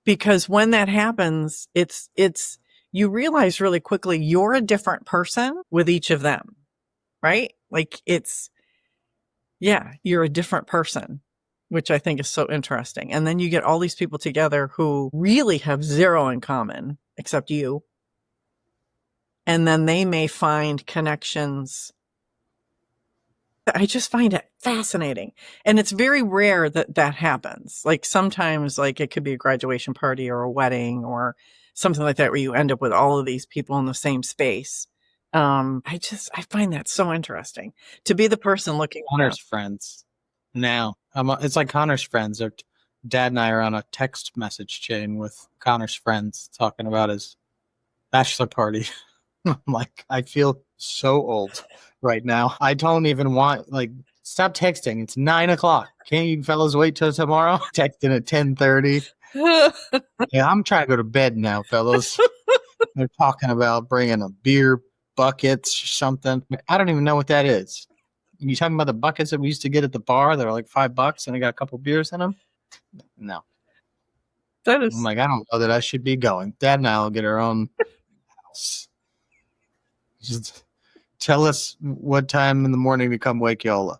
Because when that happens, it's you realize really quickly you're a different person with each of them, right? Like you're a different person, which I think is so interesting. And then you get all these people together who really have zero in common except you. And then they may find connections. I just find it fascinating. And it's very rare that happens. Like sometimes like it could be a graduation party or a wedding or something like that where you end up with all of these people in the same space. I find that so interesting to be the person looking. Connor's friends now. It's like Connor's friends. Dad and I are on a text message chain with Connor's friends talking about his bachelor party. I'm like, I feel so old right now. I don't even want, stop texting. It's 9:00. Can't you fellas wait till tomorrow? Texting at 10:30. Yeah, I'm trying to go to bed now, fellas. They're talking about bringing a beer buckets or something. I don't even know what that is. You talking about the buckets that we used to get at the bar that are like $5 and they got a couple beers in them? No. That is. I'm like, I don't know that I should be going. Dad and I will get our own house. Just Tell us what time in the morning to come wake y'all up.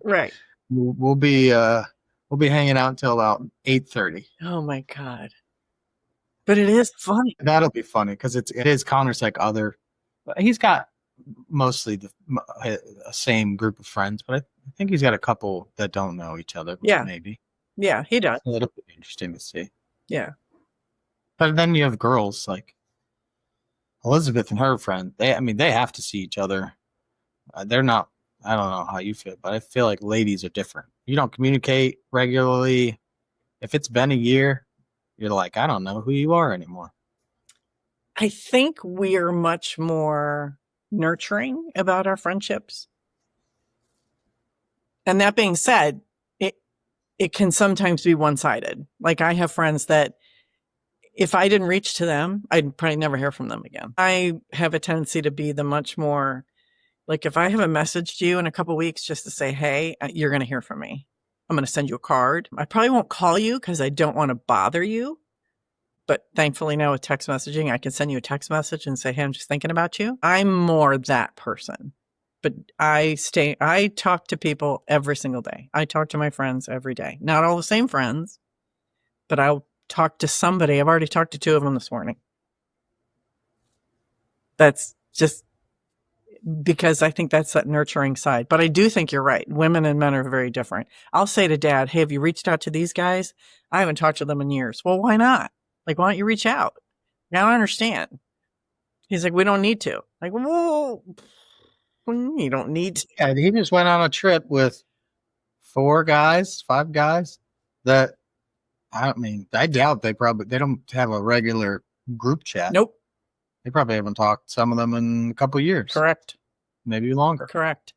Right. We'll be hanging out until about 8:30. Oh my God. But it is funny. That'll be funny because it is Connor's like other. He's got mostly the same group of friends, but I think he's got a couple that don't know each other. Yeah. Maybe. Yeah, he does. So it'll be interesting to see. Yeah. But then you have girls like Elizabeth and her friend. They have to see each other. They're not. I don't know how you feel, but I feel like ladies are different. You don't communicate regularly. If it's been a year, you're like, I don't know who you are anymore. I think we're much more nurturing about our friendships. And that being said, it can sometimes be one-sided. Like I have friends that if I didn't reach to them, I'd probably never hear from them again. I have a tendency to be the much more like if I have a message to you in a couple of weeks just to say, hey, you're going to hear from me. I'm going to send you a card. I probably won't call you because I don't want to bother you. But thankfully now with text messaging, I can send you a text message and say, hey, I'm just thinking about you. I'm more that person. But I talk to people every single day. I talk to my friends every day. Not all the same friends, but I'll talk to somebody. I've already talked to 2 of them this morning. That's just because I think that's that nurturing side. But I do think you're right. Women and men are very different. I'll say to Dad, hey, have you reached out to these guys? I haven't talked to them in years. Well, why not? Like, why don't you reach out? I don't understand. He's like, we don't need to. Like, well, you don't need to. Yeah, he just went on a trip with 5 guys that I doubt they don't have a regular group chat. Nope. They probably haven't talked some of them in a couple of years. Correct. Maybe longer. Correct.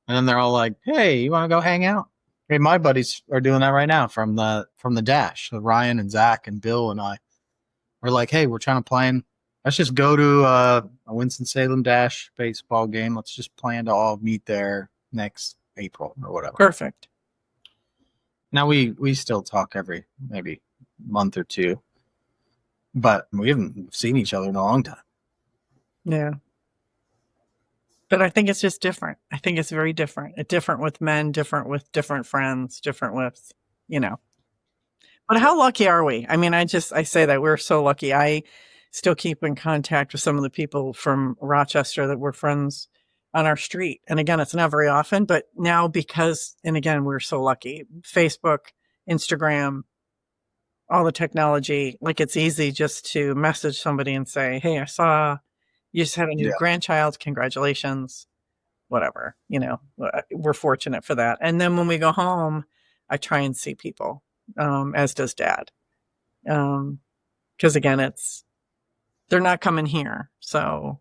And then they're all like, hey, you want to go hang out? Hey, my buddies are doing that right now from the dash. So Ryan and Zach and Bill and I. We're like, hey, we're trying to plan. Let's just go to a Winston-Salem Dash baseball game. Let's just plan to all meet there next April or whatever. Perfect. Now we still talk every maybe month or 2, but we haven't seen each other in a long time. Yeah. But I think it's just different. I think it's very different. It's different with men, different with different friends, different with, But how lucky are we? I mean, I say that we're so lucky. I still keep in contact with some of the people from Rochester that were friends on our street. And again, it's not very often, but now we're so lucky. Facebook, Instagram, all the technology, like it's easy just to message somebody and say, hey, I saw you just had a new grandchild. Congratulations. Whatever, we're fortunate for that. And then when we go home, I try and see people. As does Dad. Because again, they're not coming here. So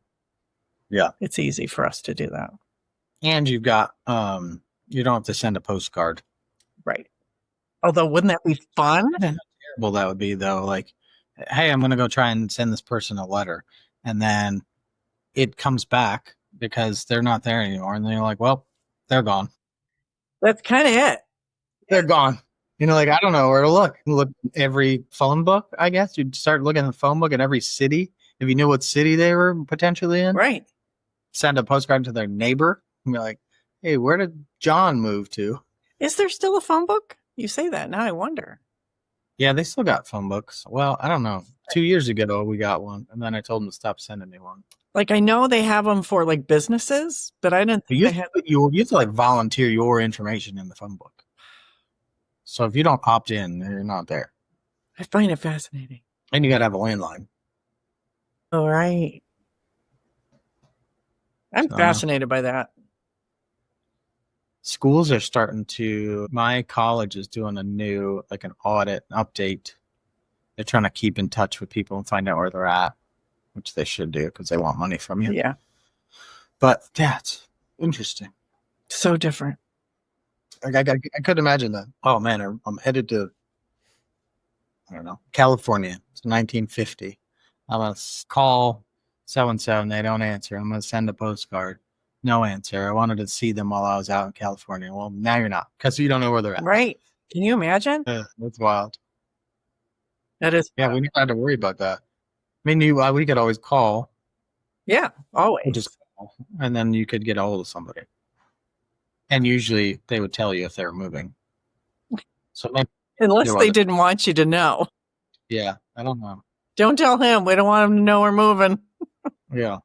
yeah, it's easy for us to do that. And you've got, you don't have to send a postcard. Right. Although, wouldn't that be fun? How terrible that would be though. Like, hey, I'm going to go try and send this person a letter. And then it comes back because they're not there anymore. And then you're like, well, they're gone. That's kind of it. They're gone. Like, I don't know where to look. Look every phone book, I guess. You'd start looking at the phone book in every city. If you knew what city they were potentially in. Right. Send a postcard to their neighbor and be like, hey, where did John move to? Is there still a phone book? You say that. Now I wonder. Yeah, they still got phone books. Well, I don't know. 2 years ago, we got one. And then I told them to stop sending me one. Like, I know they have them for like businesses, but I didn't think you have to like volunteer your information in the phone book. So if you don't opt in, you're not there. I find it fascinating. And you got to have a landline. All right. I'm fascinated by that. Schools are starting my college is doing a new, like an audit, an update. They're trying to keep in touch with people and find out where they're at, which they should do because they want money from you. Yeah. But it's interesting. So different. I couldn't imagine that. Oh man, I'm headed to, I don't know, California. It's 1950. I'm going to call so-and-so and they don't answer. I'm going to send a postcard. No answer. I wanted to see them while I was out in California. Well, now you're not because you don't know where they're at. Right. Can you imagine? That's wild. That is. Yeah, we never had to worry about that. I mean, we could always call. Yeah, always. Just and then you could get a hold of somebody. And usually they would tell you if they were moving. So maybe Unless there they was. didn't want you to know. Yeah, I don't know. Don't tell him. We don't want him to know we're moving. Yeah.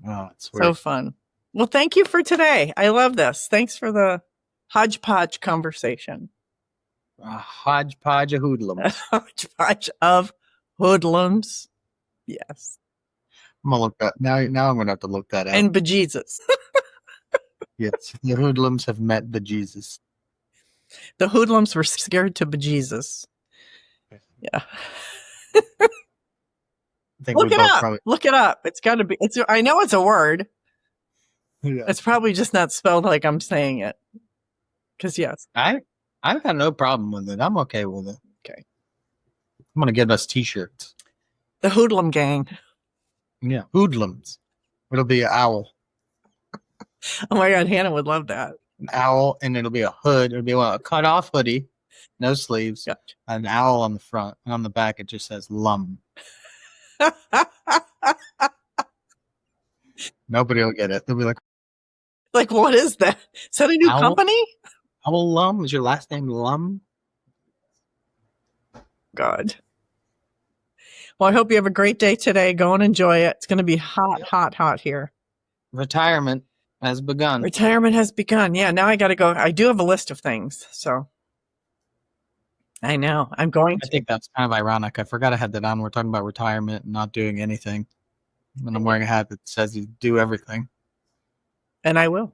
Oh, it's So weird. fun. Well, thank you for today. I love this. Thanks for the hodgepodge conversation. A hodgepodge of A hoodlums. hodgepodge of hoodlums. Yes. I'm gonna look that now. Now I'm gonna have to look that up. And bejesus. Yes, the hoodlums have met bejesus. The hoodlums were scared to bejesus. Yeah. I think Look we it both up. probably. Look it up. It's got to be. I know it's a word. Yeah. It's probably just not spelled like I'm saying it. Because yes. I've got no problem with it. I'm okay with it. Okay. I'm gonna get us T-shirts. The hoodlum gang. Yeah, hoodlums. It'll be an owl, Oh my God, Hannah would love that. and it'll be a hood. It'll be a cut-off hoodie, no sleeves, Gotcha. an owl on the front, and on the back it just says "lum." Nobody will get it. They'll be like, Like, what is that? Is that a new Owl? company? "Owl Lum? Is your last name Lum?" God. Well, I hope you have a great day today. Go and enjoy it. It's going to be hot, Yep. hot, hot here. Retirement has begun. Retirement has begun. Yeah, now I got to go. I do have a list of things. So I know I'm going I to. think that's kind of ironic. I forgot I had that on. We're talking about retirement and not doing anything. And I'm wearing a hat that says you do everything. And I will.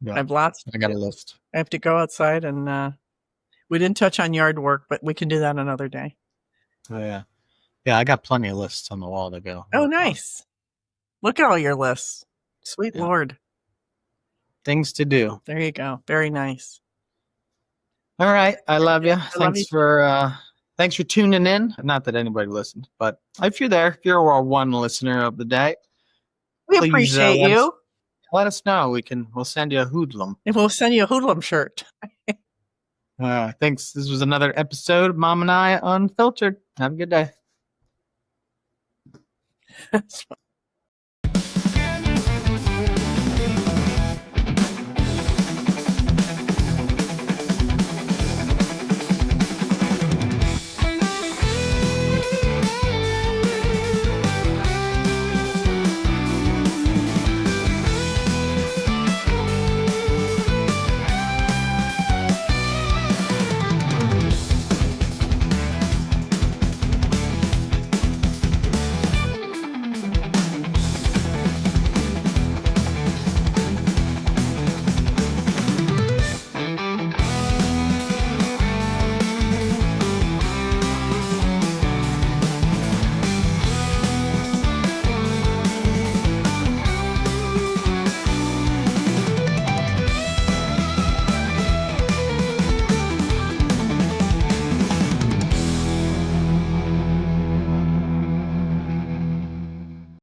Yeah. I have lots. I got a list. I have to go outside and we didn't touch on yard work, but we can do that another day. Oh, yeah. Yeah, I got plenty of lists on the wall to go. Oh, nice. Look at all your lists. Sweet Yeah. Lord. Things to do. There you go. Very nice. All right. I love you. love you. Thanks for tuning in. Not that anybody listened, but if you're there, if you're our one listener of the day, We please, appreciate you. let us know. We'll send you a hoodlum. And we'll send you a hoodlum shirt. Thanks. This was another episode of Mom and I Unfiltered. Have a good day. That's